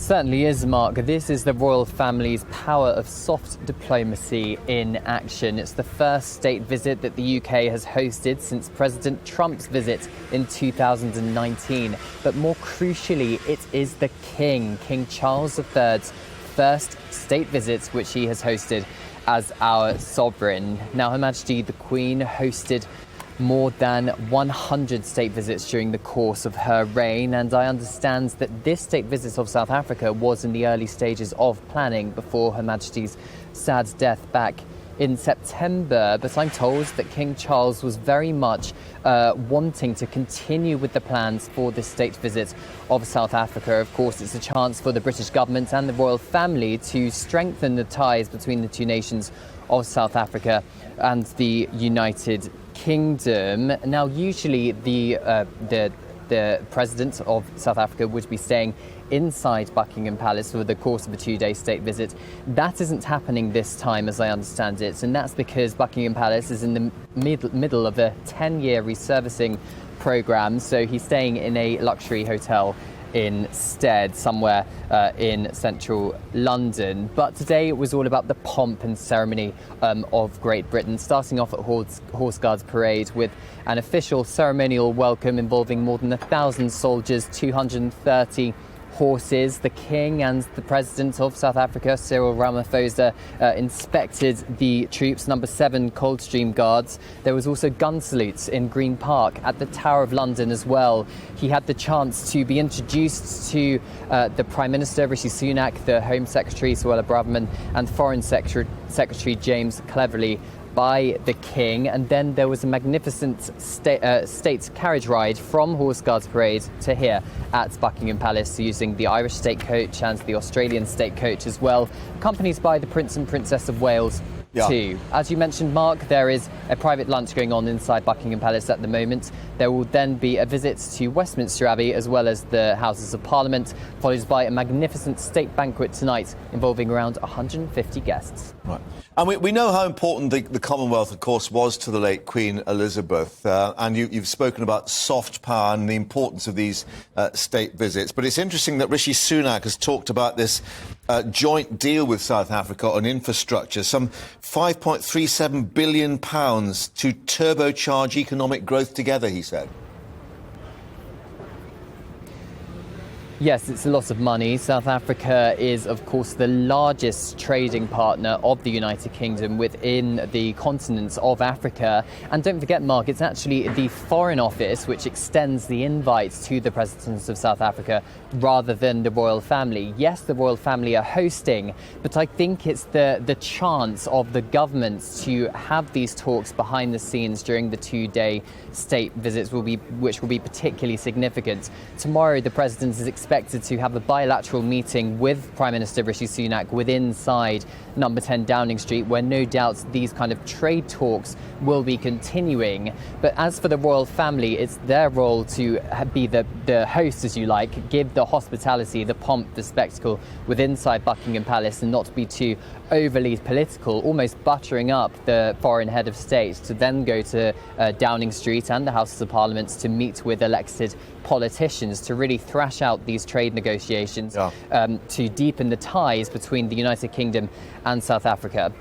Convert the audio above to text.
Certainly is, Mark. This is the royal family's power of soft diplomacy in action. It's the first state visit that the UK has hosted since President Trump's visit in 2019. But more crucially, it is the King Charles III's first state visit which he has hosted as our sovereign. Now, Her Majesty the Queen hosted more than 100 state visits during the course of her reign, and I understand that this state visit of South Africa was in the early stages of planning before Her Majesty's sad death back in September. But I'm told that King Charles was very much wanting to continue with the plans for this state visit of South Africa. Of course, it's a chance for the British government and the royal family to strengthen the ties between the two nations of South Africa and the United Kingdom. Now, usually the president of South Africa would be staying inside Buckingham Palace for the course of a two-day state visit. That isn't happening this time, as I understand it, and that's because Buckingham Palace is in the middle of a 10-year resurfacing programme, so he's staying in a luxury hotel instead, somewhere in central London. But today it was all about the pomp and ceremony of Great Britain, starting off at Horse Guards Parade with an official ceremonial welcome involving more than 1,000 soldiers, 230 horses. The King and the President of South Africa, Cyril Ramaphosa, inspected the troops, number 7 Coldstream Guards. There was also gun salutes in Green Park at the Tower of London as well. He had the chance to be introduced to the Prime Minister, Rishi Sunak, the Home Secretary, Suella Braverman, and Foreign Secretary James Cleverly by the King. And then there was a magnificent state carriage ride from Horse Guards Parade to here at Buckingham Palace, using the Irish state coach and the Australian state coach as well, accompanied by the Prince and Princess of Wales too. As you mentioned, Mark, there is a private lunch going on inside Buckingham Palace at the moment. There will then be a visit to Westminster Abbey as well as the Houses of Parliament, followed by a magnificent state banquet tonight involving around 150 guests. Right. And we know how important the Commonwealth, of course, was to the late Queen Elizabeth. And you've spoken about soft power and the importance of these state visits. But it's interesting that Rishi Sunak has talked about this joint deal with South Africa on infrastructure, some £5.37 billion to turbocharge economic growth together, he said. Yes, it's a lot of money. South Africa is, of course, the largest trading partner of the United Kingdom within the continent of Africa. And don't forget, Mark, it's actually the Foreign Office which extends the invites to the presidents of South Africa rather than the royal family. Yes, the royal family are hosting, but I think it's the chance of the governments to have these talks behind the scenes during the two-day state visits which will be particularly significant. Tomorrow, the president is expected to have a bilateral meeting with Prime Minister Rishi Sunak within inside number 10 Downing Street, where no doubt these kind of trade talks will be continuing. But as for the royal family, it's their role to be the host, as you like, give the hospitality, the pomp, the spectacle within inside Buckingham Palace, and not be too overly political, almost buttering up the foreign head of state to then go to Downing Street and the Houses of Parliament to meet with elected politicians to really thrash out these trade negotiations, to deepen the ties between the United Kingdom and South Africa.